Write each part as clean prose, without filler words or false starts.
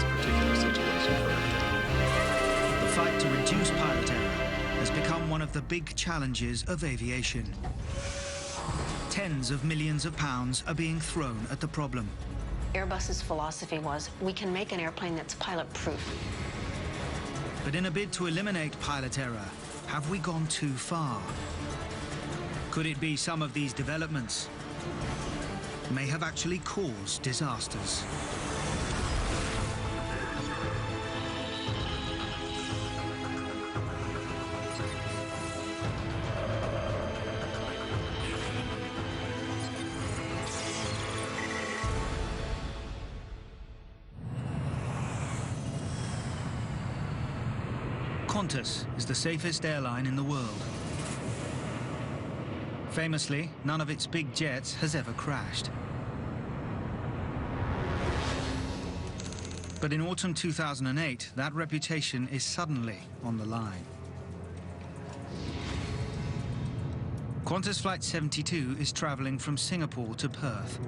this particular situation correctly. The fight to reduce pilot error has become one of the big challenges of aviation. Tens of millions of pounds are being thrown at the problem. Airbus's philosophy was, we can make an airplane that's pilot-proof. But in a bid to eliminate pilot error, have we gone too far? Could it be some of these developments may have actually caused disasters? Qantas is the safest airline in the world. Famously, none of its big jets has ever crashed. But in autumn 2008, that reputation is suddenly on the line. Qantas Flight 72 is travelling from Singapore to Perth.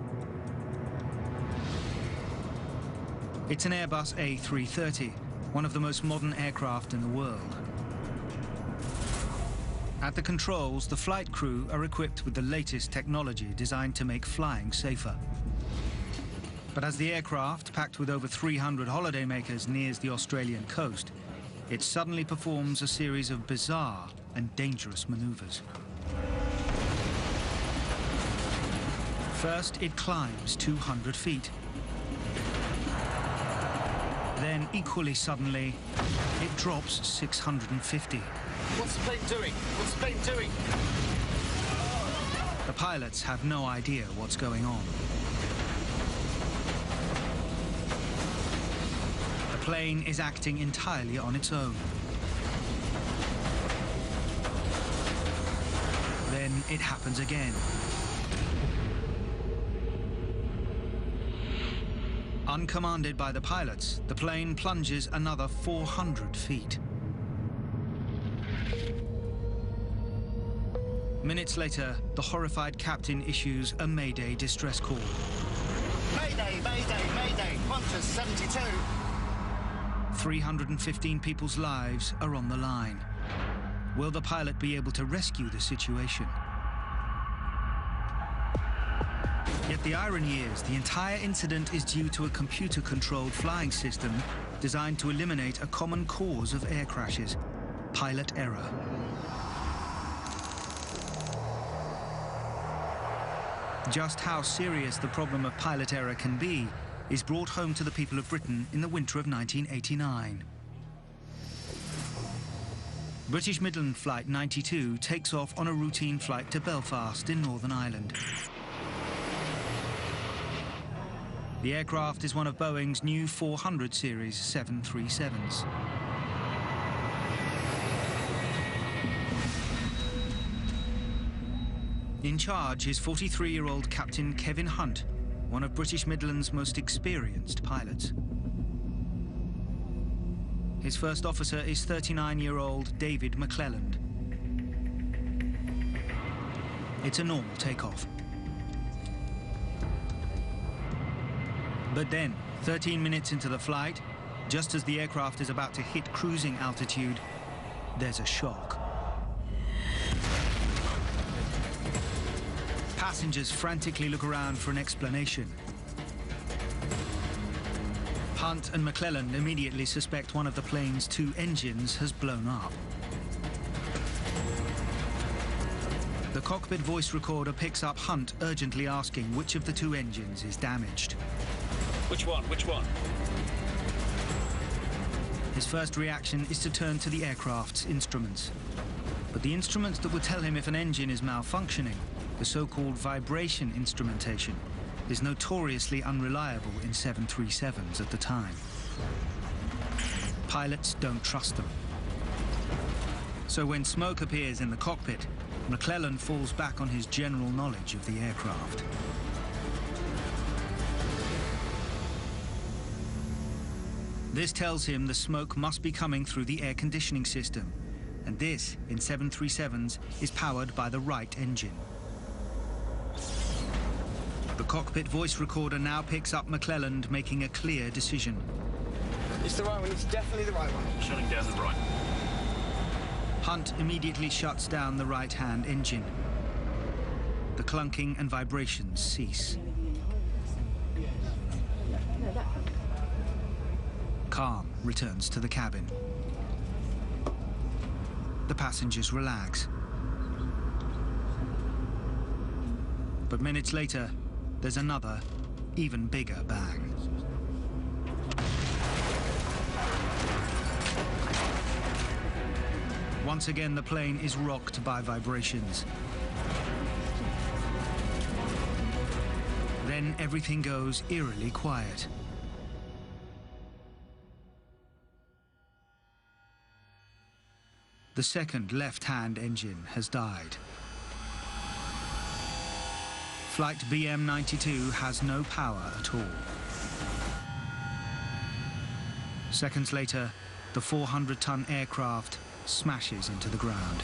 It's an Airbus A330, one of the most modern aircraft in the world. At the controls, the flight crew are equipped with the latest technology designed to make flying safer. But as the aircraft, packed with over 300 holidaymakers, nears the Australian coast, it suddenly performs a series of bizarre and dangerous maneuvers. First, it climbs 200 feet. Then, equally suddenly, it drops 650. What's the plane doing? What's the plane doing? The pilots have no idea what's going on. The plane is acting entirely on its own. Then it happens again. Uncommanded by the pilots, the plane plunges another 400 feet. Minutes later, the horrified captain issues a Mayday distress call. Mayday, Mayday, Mayday, Qantas 72. 315 people's lives are on the line. Will the pilot be able to rescue the situation? Yet the irony is, the entire incident is due to a computer-controlled flying system designed to eliminate a common cause of air crashes: pilot error. Just how serious the problem of pilot error can be is brought home to the people of Britain in the winter of 1989. British Midland Flight 92 takes off on a routine flight to Belfast in Northern Ireland. The aircraft is one of Boeing's new 400 series 737s. In charge is 43-year-old Captain Kevin Hunt, one of British Midland's most experienced pilots. His first officer is 39-year-old David McClelland. It's a normal takeoff. But then, 13 minutes into the flight, just as the aircraft is about to hit cruising altitude, there's a shock. Passengers frantically look around for an explanation. Hunt and McClelland immediately suspect one of the plane's two engines has blown up. The cockpit voice recorder picks up Hunt urgently asking which of the two engines is damaged. Which one? Which one? His first reaction is to turn to the aircraft's instruments. But the instruments that would tell him if an engine is malfunctioning, the so-called vibration instrumentation, is notoriously unreliable in 737s at the time. Pilots don't trust them. So when smoke appears in the cockpit, McClelland falls back on his general knowledge of the aircraft. This tells him the smoke must be coming through the air conditioning system, and this, in 737s, is powered by the right engine. The cockpit voice recorder now picks up McClelland making a clear decision. It's the right one. It's definitely the right one. Shutting down the right. Hunt immediately shuts down the right-hand engine. The clunking and vibrations cease. Calm returns to the cabin. The passengers relax. But minutes later, there's another, even bigger bang. Once again, the plane is rocked by vibrations. Then everything goes eerily quiet. The second left-hand engine has died. Flight BM92 has no power at all. Seconds later, the 400-ton aircraft smashes into the ground.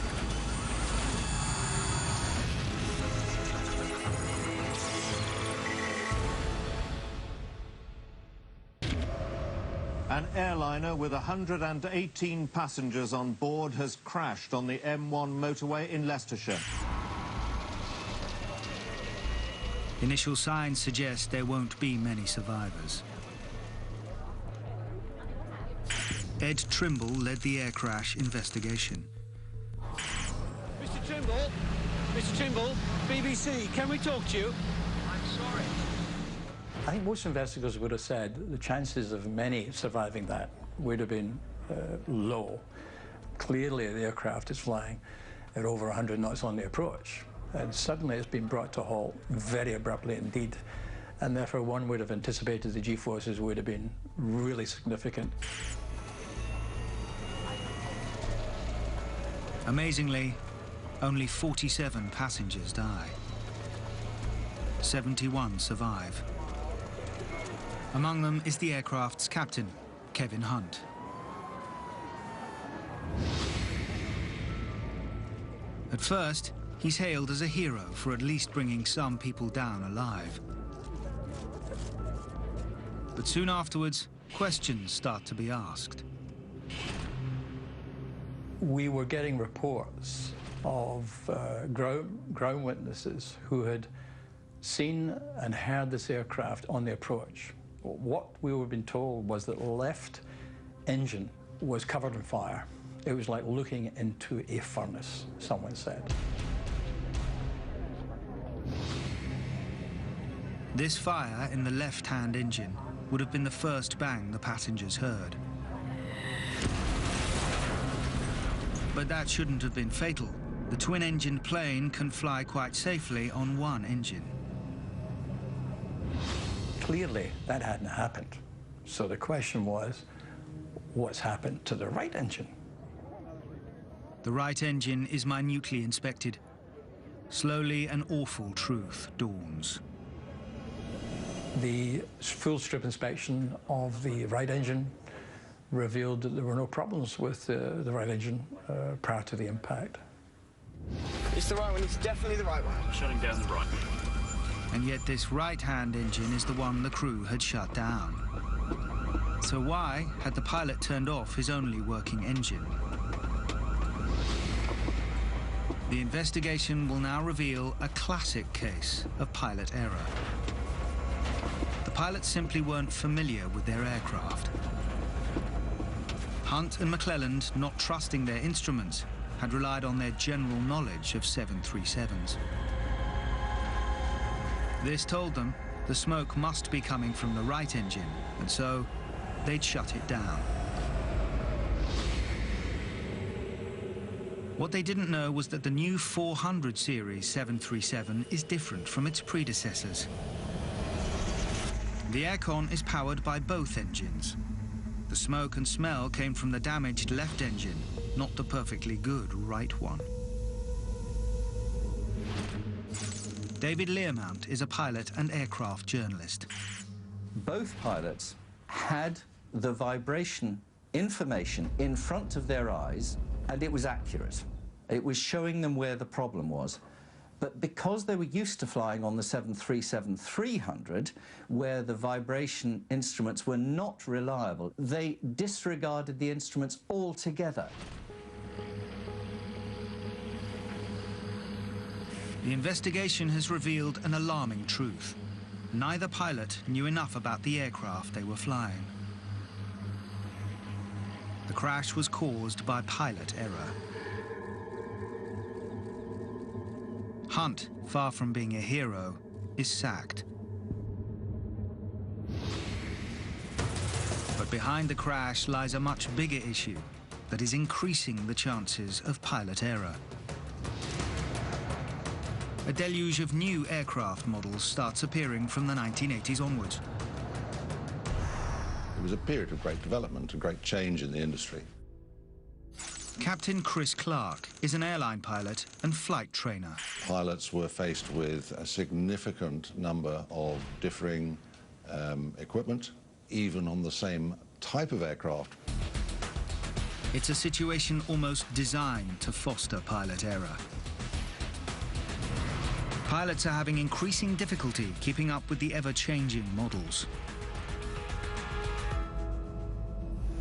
An airliner with 118 passengers on board has crashed on the M1 motorway in Leicestershire. Initial signs suggest there won't be many survivors. Ed Trimble led the air crash investigation. Mr. Trimble, BBC, can we talk to you? I'm sorry. I think most investigators would have said the chances of many surviving that would have been low. Clearly, the aircraft is flying at over 100 knots on the approach, and suddenly it's been brought to a halt very abruptly indeed, and therefore one would have anticipated the G-forces would have been really significant. Amazingly, only 47 passengers die. 71 survive. Among them is the aircraft's captain, Kevin Hunt. At first, he's hailed as a hero for at least bringing some people down alive. But soon afterwards, questions start to be asked. We were getting reports of ground witnesses who had seen and heard this aircraft on the approach. What we were being told was that the left engine was covered in fire. It was like looking into a furnace, someone said. This fire in the left-hand engine would have been the first bang the passengers heard. But that shouldn't have been fatal. The twin-engined plane can fly quite safely on one engine. Clearly, that hadn't happened. So the question was, what's happened to the right engine? The right engine is minutely inspected. Slowly, an awful truth dawns. The full strip inspection of the right engine revealed that there were no problems with the right engine prior to the impact. It's the right one. It's definitely the right one. Shutting down the right. And yet this right-hand engine is the one the crew had shut down. So why had the pilot turned off his only working engine? The investigation will now reveal a classic case of pilot error. The pilots simply weren't familiar with their aircraft. Hunt and McClelland, not trusting their instruments, had relied on their general knowledge of 737s. This told them the smoke must be coming from the right engine, and so they'd shut it down. What they didn't know was that the new 400 series 737 is different from its predecessors. The aircon is powered by both engines. The smoke and smell came from the damaged left engine, not the perfectly good right one. David Learmount is a pilot and aircraft journalist. Both pilots had the vibration information in front of their eyes, and it was accurate. It was showing them where the problem was. But because they were used to flying on the 737-300, where the vibration instruments were not reliable, they disregarded the instruments altogether. The investigation has revealed an alarming truth. Neither pilot knew enough about the aircraft they were flying. The crash was caused by pilot error. Hunt, far from being a hero, is sacked. But behind the crash lies a much bigger issue that is increasing the chances of pilot error. A deluge of new aircraft models starts appearing from the 1980s onwards. It was a period of great development, a great change in the industry. Captain Chris Clark is an airline pilot and flight trainer. Pilots were faced with a significant number of differing equipment, even on the same type of aircraft. It's a situation almost designed to foster pilot error. Pilots are having increasing difficulty keeping up with the ever-changing models.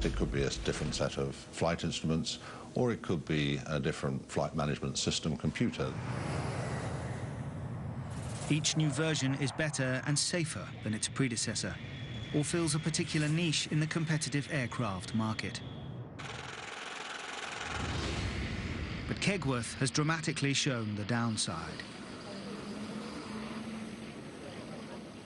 It could be a different set of flight instruments, or it could be a different flight management system computer. Each new version is better and safer than its predecessor, or fills a particular niche in the competitive aircraft market. But Kegworth has dramatically shown the downside.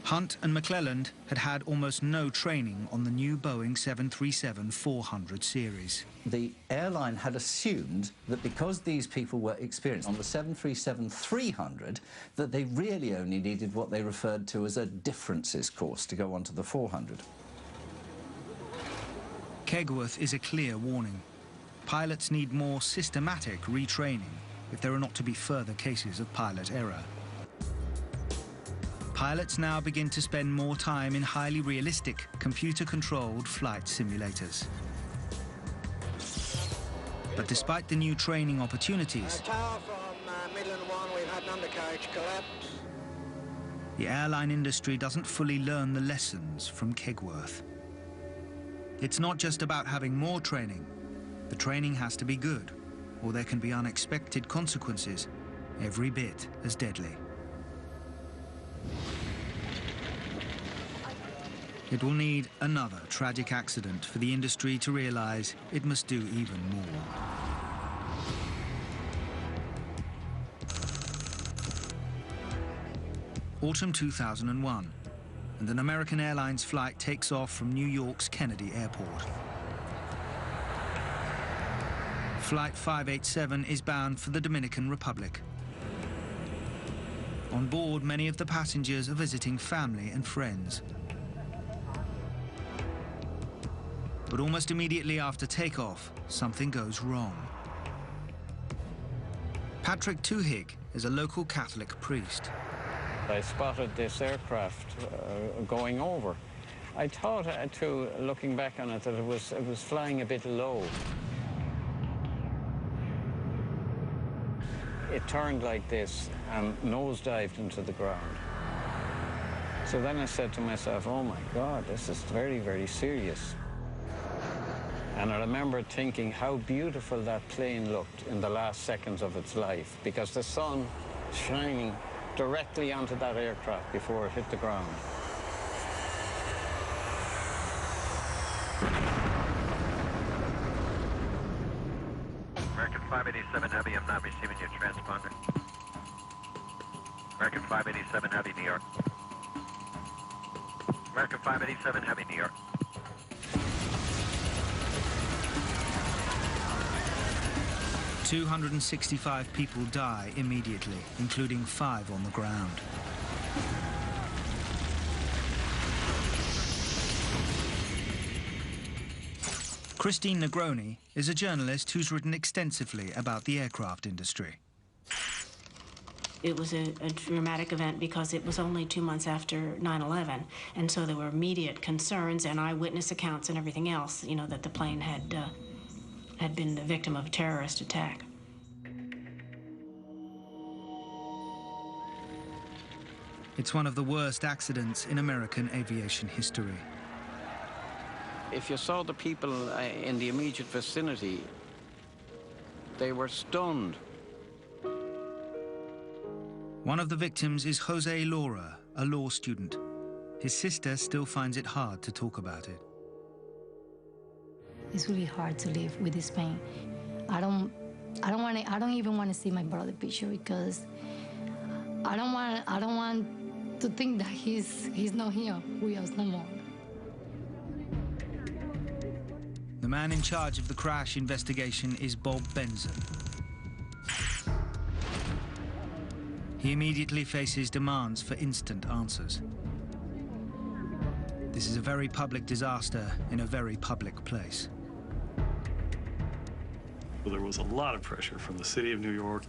Hunt and McClelland had had almost no training on the new Boeing 737-400 series. The airline had assumed that because these people were experienced on the 737-300, that they really only needed what they referred to as a differences course to go onto the 400. Kegworth is a clear warning. Pilots need more systematic retraining if there are not to be further cases of pilot error. Pilots now begin to spend more time in highly realistic, computer-controlled flight simulators. But despite the new training opportunities, Tower from Midland 1, we've had an undercarriage collapse. the airline industry doesn't fully learn the lessons from Kegworth. It's not just about having more training. The training has to be good, or there can be unexpected consequences, every bit as deadly. It will need another tragic accident for the industry to realize it must do even more. Autumn 2001, and an American Airlines flight takes off from New York's Kennedy Airport. Flight 587 is bound for the Dominican Republic. On board, many of the passengers are visiting family and friends. But almost immediately after takeoff, something goes wrong. Patrick Tuhig is a local Catholic priest. I spotted this aircraft going over. I thought, looking back on it, that it was flying a bit low. It turned like this and nosedived into the ground. So then I said to myself, oh my God, this is very, very serious. And I remember thinking how beautiful that plane looked in the last seconds of its life, because the sun shining directly onto that aircraft before it hit the ground. American 587 Heavy, I'm not receiving your transponder. American 587 Heavy, New York. American 587 Heavy, New York. "265 people die immediately, including 5 on the ground. Christine Negroni is a journalist who's written extensively about the aircraft industry. It was a dramatic event because it was only 2 months after 9/11, and so there were immediate concerns and eyewitness accounts and everything else, you know, that the plane had been the victim of a terrorist attack. It's one of the worst accidents in American aviation history. If you saw the people in the immediate vicinity, they were stunned. One of the victims is Jose Laura, a law student. His sister still finds it hard to talk about it. It's really hard to live with this pain. I don't even want to see my brother picture because I don't want to think that he's not here with us no more. The man in charge of the crash investigation is Bob Benson. He immediately faces demands for instant answers. This is a very public disaster in a very public place. There was a lot of pressure from the city of New York.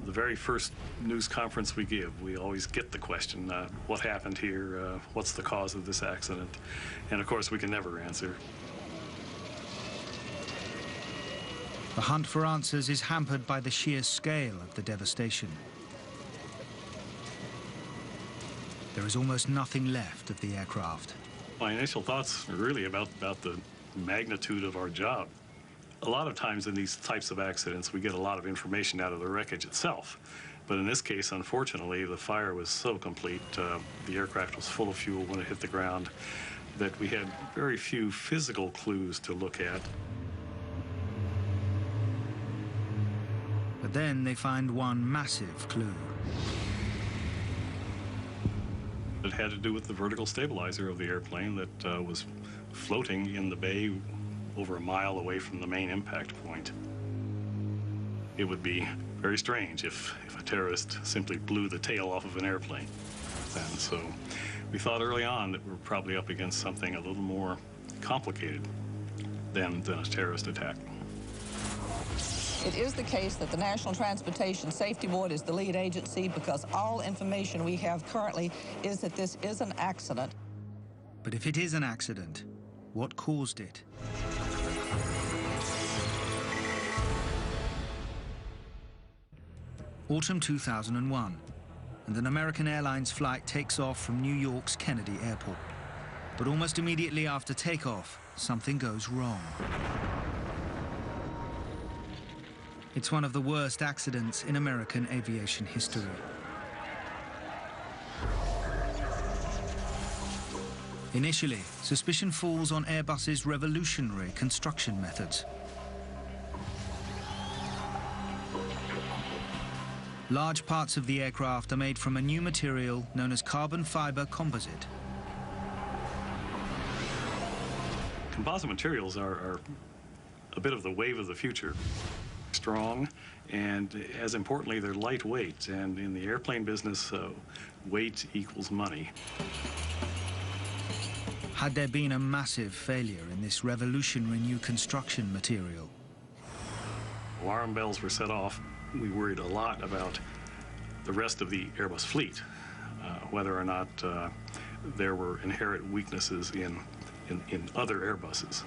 The very first news conference we give, we always get the question, what happened here? What's the cause of this accident? And of course, we can never answer. The hunt for answers is hampered by the sheer scale of the devastation. There is almost nothing left of the aircraft. My initial thoughts are really about the magnitude of our job. A lot of times in these types of accidents, we get a lot of information out of the wreckage itself. But in this case, unfortunately, the fire was so complete, the aircraft was full of fuel when it hit the ground, that we had very few physical clues to look at. But then they find one massive clue. It had to do with the vertical stabilizer of the airplane that was floating in the bay over a mile away from the main impact point. It would be very strange if a terrorist simply blew the tail off of an airplane. And so we thought early on that we were probably up against something a little more complicated than a terrorist attack. It is the case that the National Transportation Safety Board is the lead agency because all information we have currently is that this is an accident. But if it is an accident, what caused it? Autumn 2001, and an American Airlines flight takes off from New York's Kennedy Airport. But almost immediately after takeoff, something goes wrong. It's one of the worst accidents in American aviation history. Initially, suspicion falls on Airbus's revolutionary construction methods. Large parts of the aircraft are made from a new material known as carbon fiber composite. Composite materials are a bit of the wave of the future. Strong, and as importantly, they're lightweight. And in the airplane business, weight equals money. Had there been a massive failure in this revolutionary new construction material? Alarm bells were set off. We worried a lot about the rest of the Airbus fleet, whether or not there were inherent weaknesses in other Airbuses.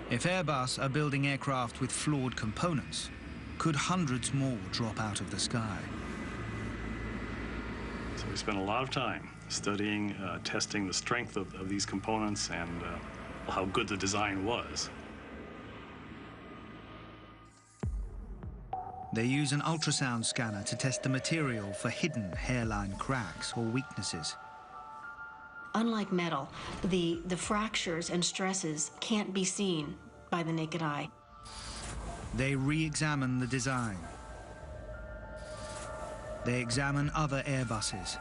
If Airbus are building aircraft with flawed components, could hundreds more drop out of the sky? So we spent a lot of time studying, testing the strength of these components and how good the design was. They use an ultrasound scanner to test the material for hidden hairline cracks or weaknesses. Unlike metal, the fractures and stresses can't be seen by the naked eye. They re-examine the design. They examine other Airbuses.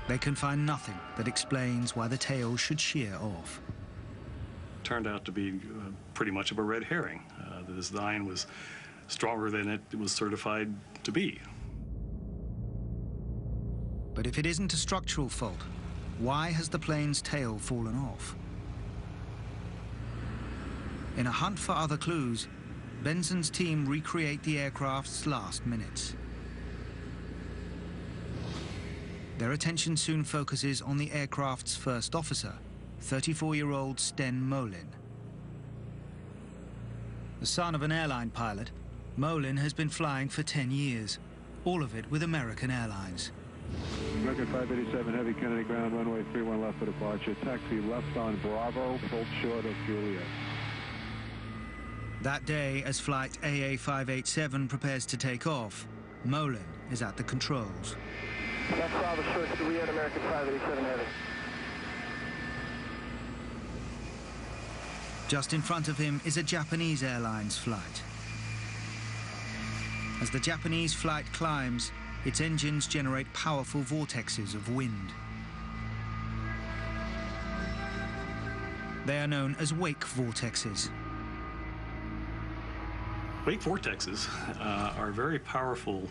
They can find nothing that explains why the tail should shear off. Turned out to be pretty much of a red herring. The design was stronger than it was certified to be. But if it isn't a structural fault, why has the plane's tail fallen off? In a hunt for other clues, Benson's team recreate the aircraft's last minutes. Their attention soon focuses on the aircraft's first officer, 34-year-old Sten Molin. The son of an airline pilot, Molin has been flying for 10 years, all of it with American Airlines. American 587 Heavy, Kennedy ground, runway 31 left for departure. Taxi left on Bravo, full short of Juliet. That day, as flight AA587 prepares to take off, Molin is at the controls. Left Bravo short to Juliet, American 587 Heavy. Just in front of him is a Japanese Airlines flight. As the Japanese flight climbs, its engines generate powerful vortexes of wind. They are known as wake vortexes. Wake vortexes are very powerful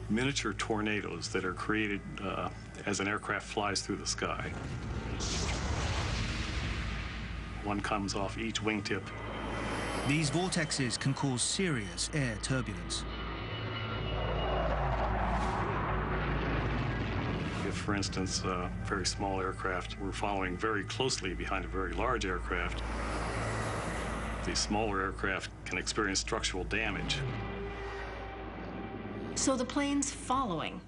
miniature tornadoes that are created as an aircraft flies through the sky. One comes off each wingtip. These vortexes can cause serious air turbulence. If, for instance, a very small aircraft were following very closely behind a very large aircraft, the smaller aircraft can experience structural damage. So the planes following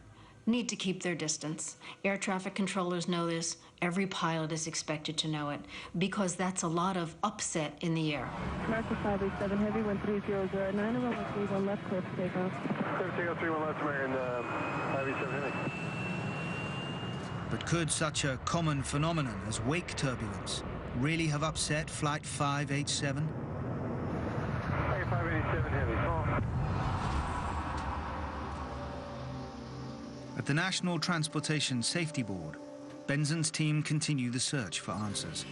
need to keep their distance. Air traffic controllers know this. Every pilot is expected to know it, because that's a lot of upset in the air. American 587 Heavy, 13009, runway 31 left, clear for takeoff. 17031 left, American 587 Heavy. But could such a common phenomenon as wake turbulence really have upset Flight 587? 587 Heavy. At the National Transportation Safety Board, Benson's team continue the search for answers.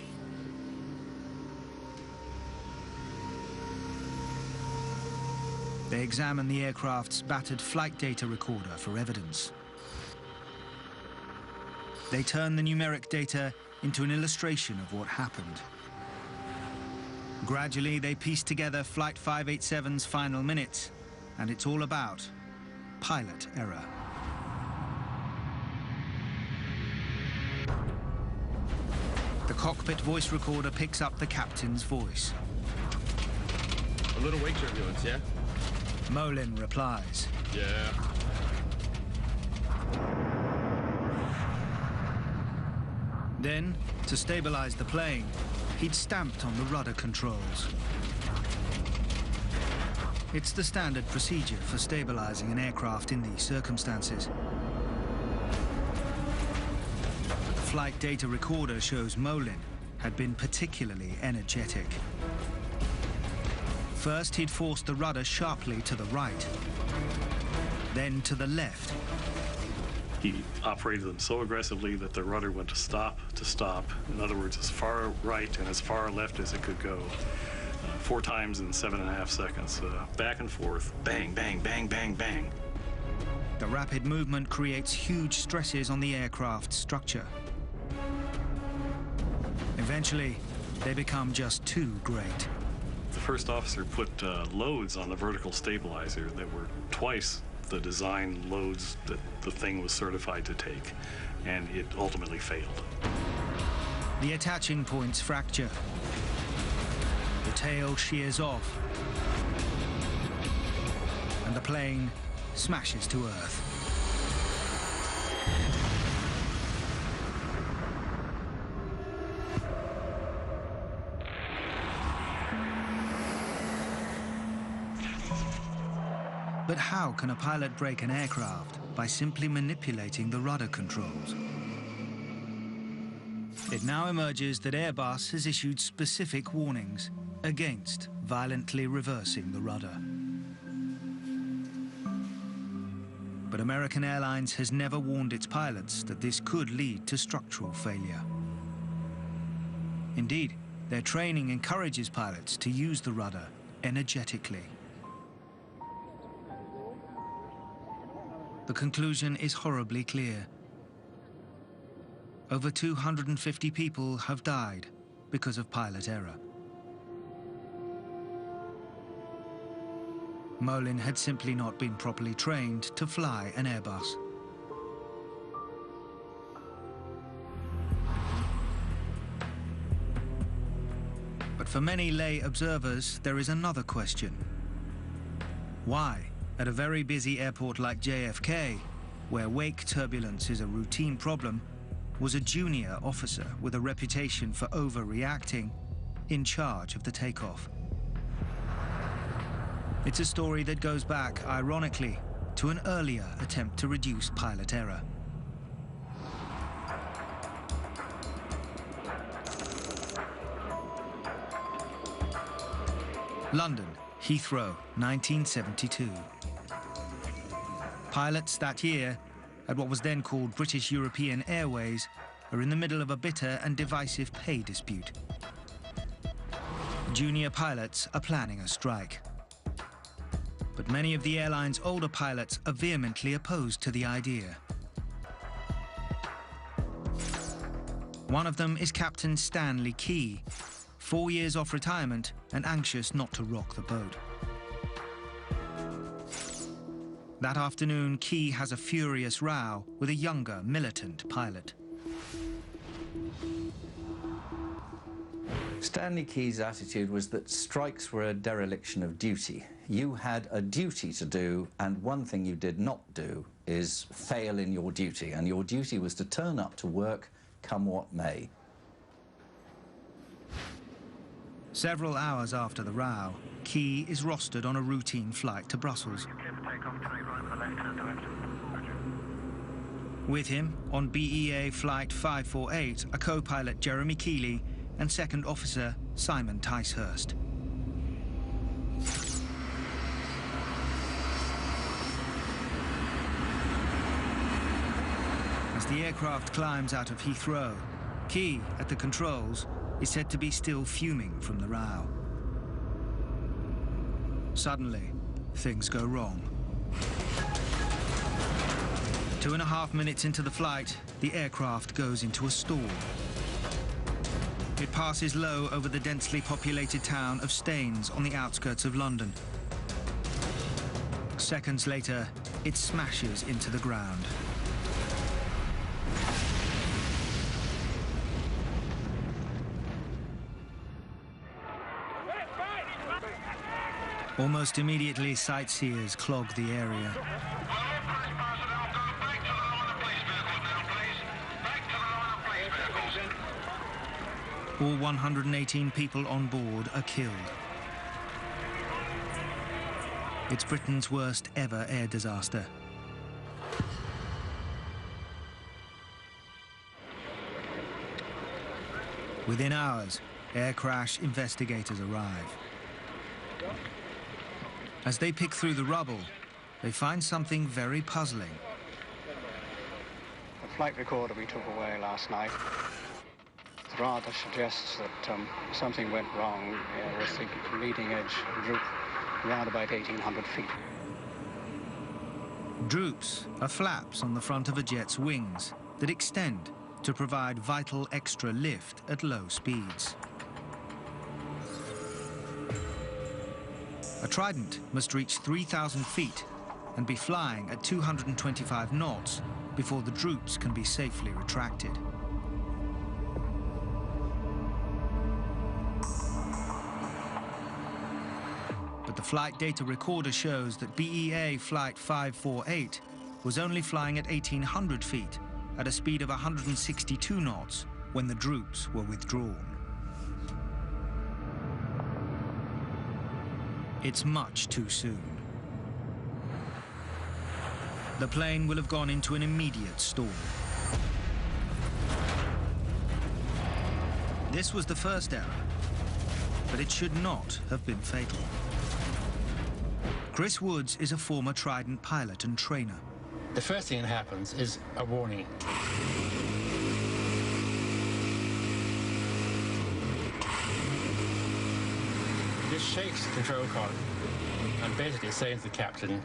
They examine the aircraft's battered flight data recorder for evidence. They turn the numeric data into an illustration of what happened. Gradually, they piece together Flight 587's final minutes, and it's all about pilot error. The cockpit voice recorder picks up the captain's voice. A little wake turbulence, yeah? Molin replies. Yeah. Then, to stabilize the plane, he'd stamped on the rudder controls. It's the standard procedure for stabilizing an aircraft in these circumstances. But the flight data recorder shows Molin had been particularly energetic. First, he'd forced the rudder sharply to the right, then to the left. He operated them so aggressively that the rudder went to stop. In other words, as far right and as far left as it could go. 4 times in 7.5 seconds. Back and forth, bang, bang, bang, bang, bang. The rapid movement creates huge stresses on the aircraft's structure. Eventually, they become just too great. The first officer put loads on the vertical stabilizer that were twice the design loads that the thing was certified to take, and it ultimately failed. The attaching points fracture. The tail shears off, and the plane smashes to earth. But how can a pilot break an aircraft by simply manipulating the rudder controls? It now emerges that Airbus has issued specific warnings against violently reversing the rudder. But American Airlines has never warned its pilots that this could lead to structural failure. Indeed, their training encourages pilots to use the rudder energetically. The conclusion is horribly clear. Over 250 people have died because of pilot error. Molin had simply not been properly trained to fly an Airbus. But for many lay observers, there is another question. Why, at a very busy airport like JFK, where wake turbulence is a routine problem, was a junior officer with a reputation for overreacting in charge of the takeoff? It's a story that goes back, ironically, to an earlier attempt to reduce pilot error. London, Heathrow, 1972. Pilots that year, at what was then called British European Airways, are in the middle of a bitter and divisive pay dispute. Junior pilots are planning a strike. But many of the airline's older pilots are vehemently opposed to the idea. One of them is Captain Stanley Key, 4 years off retirement and anxious not to rock the boat. That afternoon, Key has a furious row with a younger, militant pilot. Stanley Key's attitude was that strikes were a dereliction of duty. You had a duty to do, and one thing you did not do is fail in your duty, and your duty was to turn up to work, come what may. Several hours after the row, Key is rostered on a routine flight to Brussels. With him, on BEA Flight 548, are co-pilot Jeremy Keeley and second officer Simon Ticehurst. As the aircraft climbs out of Heathrow, Key, at the controls, is said to be still fuming from the row. Suddenly, things go wrong. 2.5 minutes into the flight, the aircraft goes into a stall. It passes low over the densely populated town of Staines on the outskirts of London. Seconds later, it smashes into the ground. Almost immediately, sightseers clog the area. All 118 people on board are killed. It's Britain's worst ever air disaster. Within hours, air crash investigators arrive. As they pick through the rubble, they find something very puzzling. The flight recorder we took away last night rather suggests that something went wrong with the leading edge droop around about 1,800 feet. Droops are flaps on the front of a jet's wings that extend to provide vital extra lift at low speeds. A Trident must reach 3,000 feet and be flying at 225 knots before the droops can be safely retracted. But the flight data recorder shows that BEA Flight 548 was only flying at 1,800 feet at a speed of 162 knots when the droops were withdrawn. It's much too soon. The plane will have gone into an immediate stall. This was the first error, but it should not have been fatal. Chris Woods is a former Trident pilot and trainer. The first thing that happens is a warning. This shakes the control column and basically saying to the captain,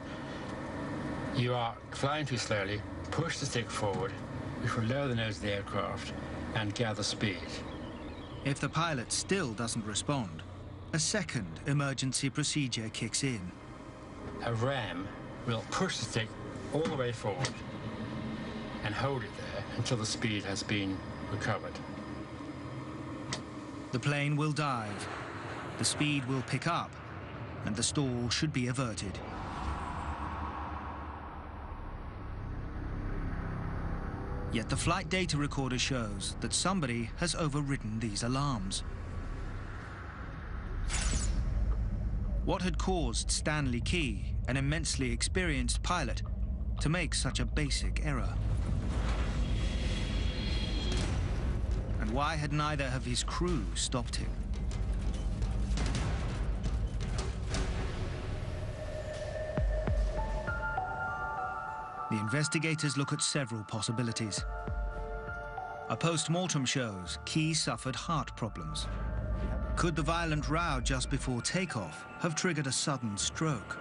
you are flying too slowly, push the stick forward, which will lower the nose of the aircraft and gather speed. If the pilot still doesn't respond, a second emergency procedure kicks in. A ram will push the stick all the way forward and hold it there until the speed has been recovered. The plane will dive, the speed will pick up, and the stall should be averted. Yet the flight data recorder shows that somebody has overridden these alarms. What had caused Stanley Key, an immensely experienced pilot, to make such a basic error? And why had neither of his crew stopped him? The investigators look at several possibilities. A post-mortem shows Key suffered heart problems. Could the violent row just before takeoff have triggered a sudden stroke?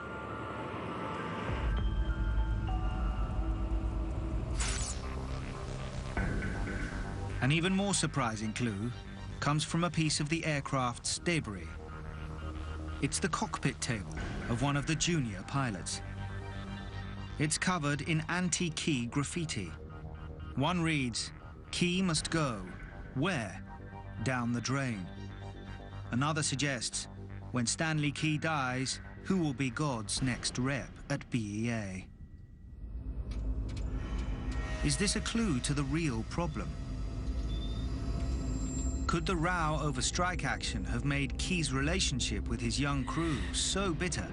An even more surprising clue comes from a piece of the aircraft's debris. It's the cockpit table of one of the junior pilots. It's covered in anti-Key graffiti. One reads, "Key must go." Where? Down the drain. Another suggests, when Stanley Key dies, who will be God's next rep at BEA? Is this a clue to the real problem? Could the row over strike action have made Key's relationship with his young crew so bitter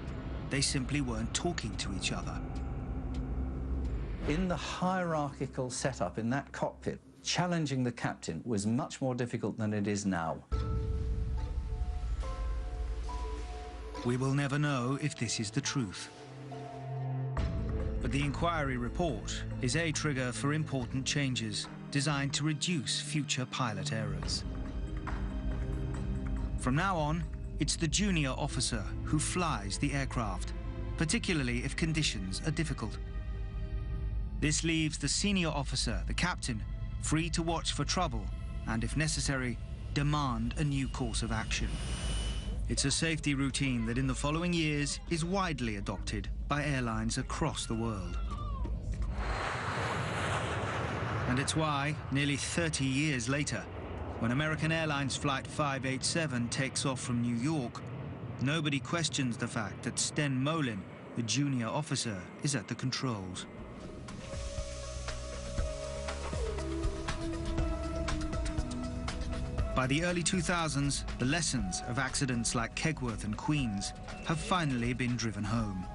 they simply weren't talking to each other? In the hierarchical setup in that cockpit, challenging the captain was much more difficult than it is now. We will never know if this is the truth. But the inquiry report is a trigger for important changes designed to reduce future pilot errors. From now on, it's the junior officer who flies the aircraft, particularly if conditions are difficult. This leaves the senior officer, the captain, free to watch for trouble and, if necessary, demand a new course of action. It's a safety routine that in the following years is widely adopted by airlines across the world. And it's why, nearly 30 years later, when American Airlines Flight 587 takes off from New York, nobody questions the fact that Sten Molin, the junior officer, is at the controls. By the early 2000s, the lessons of accidents like Kegworth and Queen's have finally been driven home.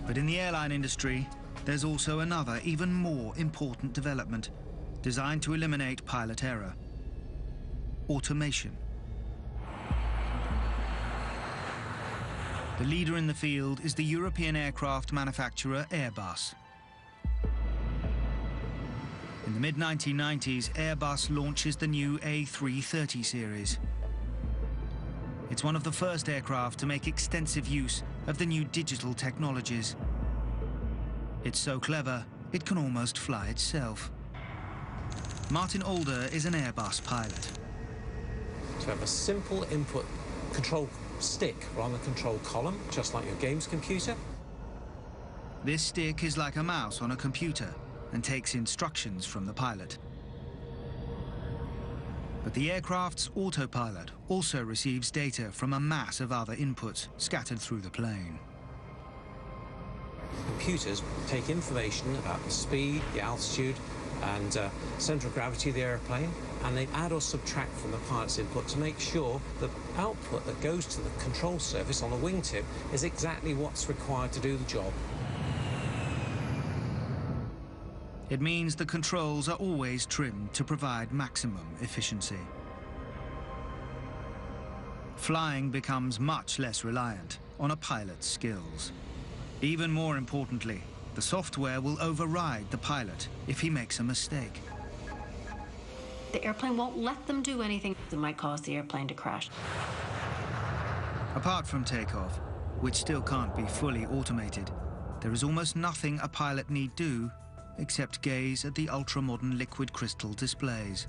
But in the airline industry, there's also another, even more important development designed to eliminate pilot error: automation. The leader in the field is the European aircraft manufacturer Airbus. In the mid-1990s, Airbus launches the new A330 series. It's one of the first aircraft to make extensive use of the new digital technologies. It's so clever, it can almost fly itself. Martin Alder is an Airbus pilot. So we have a simple input control stick on the control column, just like your games computer. This stick is like a mouse on a computer and takes instructions from the pilot. But the aircraft's autopilot also receives data from a mass of other inputs scattered through the plane. Computers take information about the speed, the altitude, and center of gravity of the airplane, and they add or subtract from the pilot's input to make sure the output that goes to the control surface on the wingtip is exactly what's required to do the job. It means the controls are always trimmed to provide maximum efficiency. Flying becomes much less reliant on a pilot's skills. Even more importantly, the software will override the pilot if he makes a mistake. The airplane won't let them do anything that might cause the airplane to crash. Apart from takeoff, which still can't be fully automated, there is almost nothing a pilot need do except gaze at the ultra-modern liquid crystal displays.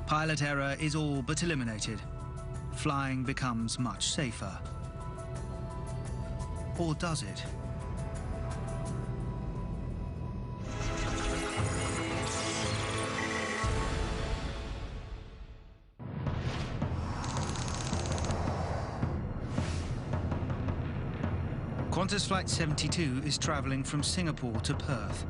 Pilot error is all but eliminated. Flying becomes much safer. Or does it? Qantas Flight 72 is travelling from Singapore to Perth.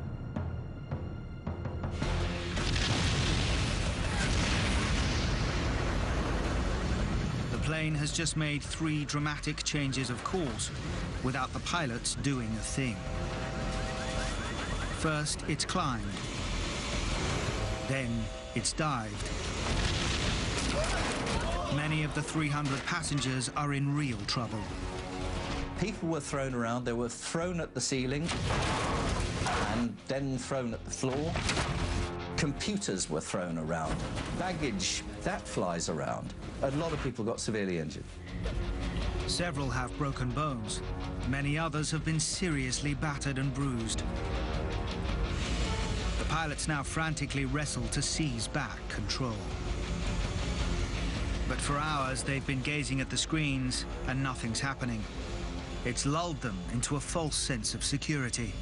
The plane has just made 3 dramatic changes of course, without the pilots doing a thing. First, it's climbed. Then, it's dived. Many of the 300 passengers are in real trouble. People were thrown around. They were thrown at the ceiling and then thrown at the floor. Computers were thrown around. Baggage, that flies around. A lot of people got severely injured. Several have broken bones. Many others have been seriously battered and bruised. The pilots now frantically wrestle to seize back control. But for hours, they've been gazing at the screens and nothing's happening. It's lulled them into a false sense of security.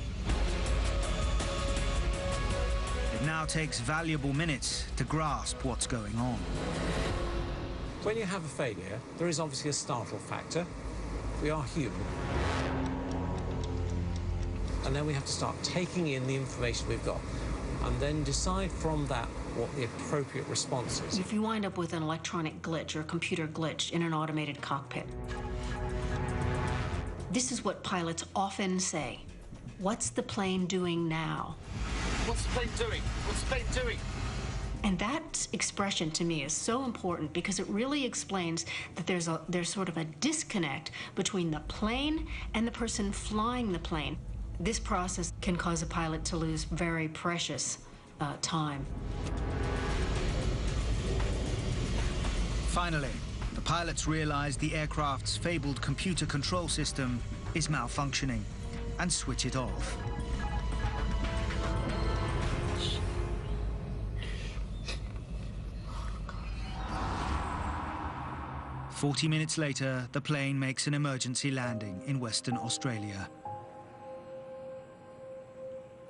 It now takes valuable minutes to grasp what's going on. When you have a failure, there is obviously a startle factor. We are human. And then we have to start taking in the information we've got and then decide from that what the appropriate response is. If you wind up with an electronic glitch or a computer glitch in an automated cockpit, this is what pilots often say. What's the plane doing now? What's the plane doing? What's the plane doing? And that expression to me is so important because it really explains that there's sort of a disconnect between the plane and the person flying the plane. This process can cause a pilot to lose very precious time. Finally, the pilots realize the aircraft's fabled computer control system is malfunctioning and switch it off. "40 minutes later, the plane makes an emergency landing in Western Australia.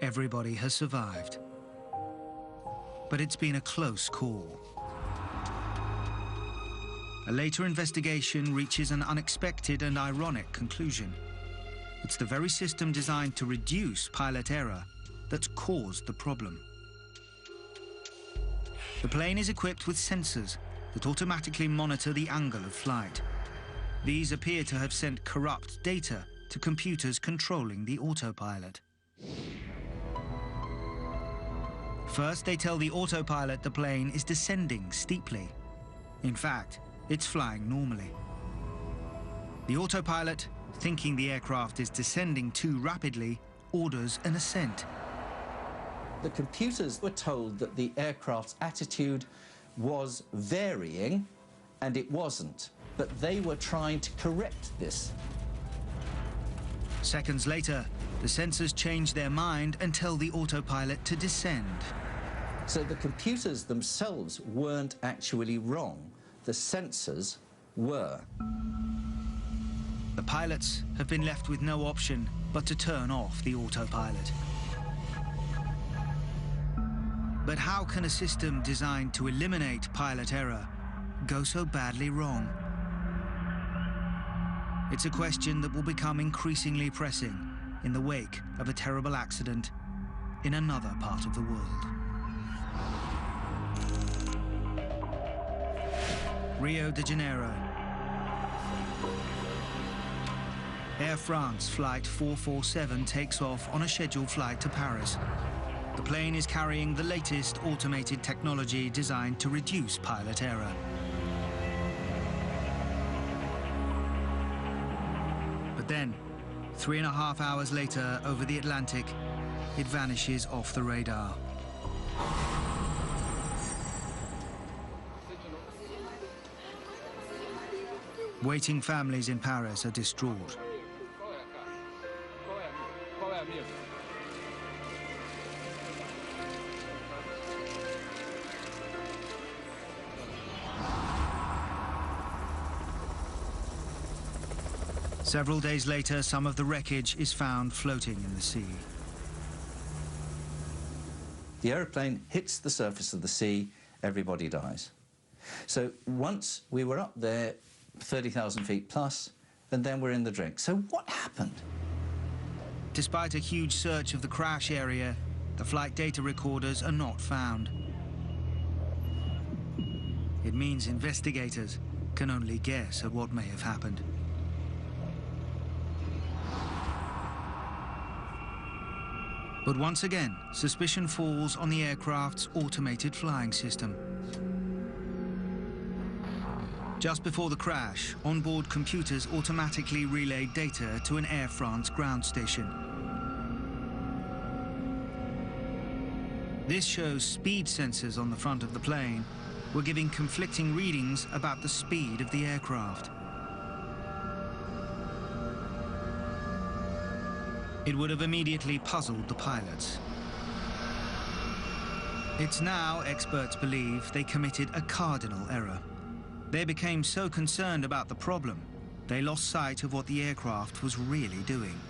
Everybody has survived. But it's been a close call. A later investigation reaches an unexpected and ironic conclusion. It's the very system designed to reduce pilot error that's caused the problem. The plane is equipped with sensors that automatically monitor the angle of flight. These appear to have sent corrupt data to computers controlling the autopilot. First, they tell the autopilot the plane is descending steeply. In fact, it's flying normally. The autopilot, thinking the aircraft is descending too rapidly, orders an ascent. The computers were told that the aircraft's attitude was varying, and it wasn't. But they were trying to correct this. Seconds later, the sensors change their mind and tell the autopilot to descend. So the computers themselves weren't actually wrong. The sensors were. The pilots have been left with no option but to turn off the autopilot. But how can a system designed to eliminate pilot error go so badly wrong? It's a question that will become increasingly pressing in the wake of a terrible accident in another part of the world. Rio de Janeiro. Air France Flight 447 takes off on a scheduled flight to Paris. The plane is carrying the latest automated technology designed to reduce pilot error. But then, 3.5 hours later, over the Atlantic, it vanishes off the radar. Waiting families in Paris are distraught. Several days later, some of the wreckage is found floating in the sea. The aeroplane hits the surface of the sea, everybody dies. So once we were up there, 30,000 feet plus, and then we're in the drink. So what happened? Despite a huge search of the crash area, the flight data recorders are not found. It means investigators can only guess at what may have happened. But once again, suspicion falls on the aircraft's automated flying system. Just before the crash, onboard computers automatically relayed data to an Air France ground station. This shows speed sensors on the front of the plane were giving conflicting readings about the speed of the aircraft. It would have immediately puzzled the pilots. It's now, experts believe, they committed a cardinal error. They became so concerned about the problem, they lost sight of what the aircraft was really doing.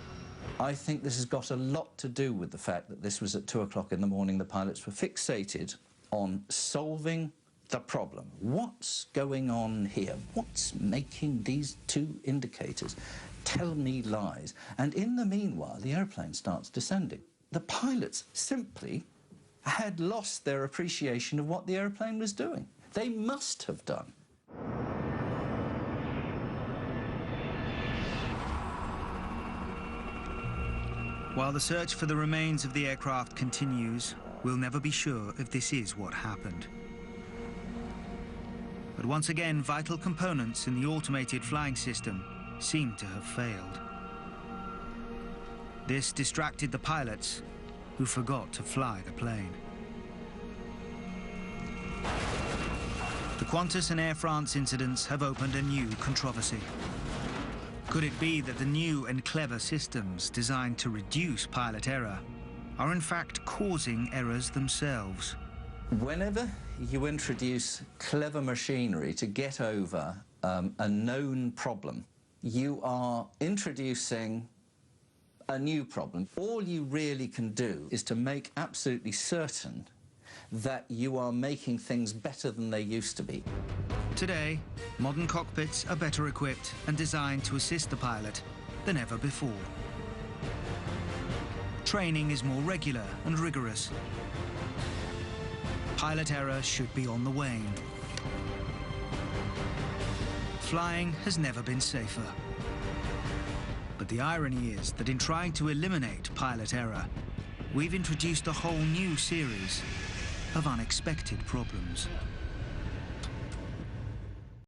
I think this has got a lot to do with the fact that this was at 2 o'clock in the morning. The pilots were fixated on solving the problem. What's going on here? What's making these two indicators tell me lies? And in the meanwhile, the airplane starts descending. The pilots simply had lost their appreciation of what the airplane was doing. They must have done. While the search for the remains of the aircraft continues, we'll never be sure if this is what happened. But once again, vital components in the automated flying system seem to have failed. This distracted the pilots, who forgot to fly the plane. The Qantas and Air France incidents have opened a new controversy. Could it be that the new and clever systems designed to reduce pilot error are in fact causing errors themselves? Whenever you introduce clever machinery to get over a known problem, you are introducing a new problem. All you really can do is to make absolutely certain that you are making things better than they used to be. Today, modern cockpits are better equipped and designed to assist the pilot than ever before. Training is more regular and rigorous. Pilot error should be on the wane. Flying has never been safer. But the irony is that in trying to eliminate pilot error, we've introduced a whole new series of unexpected problems.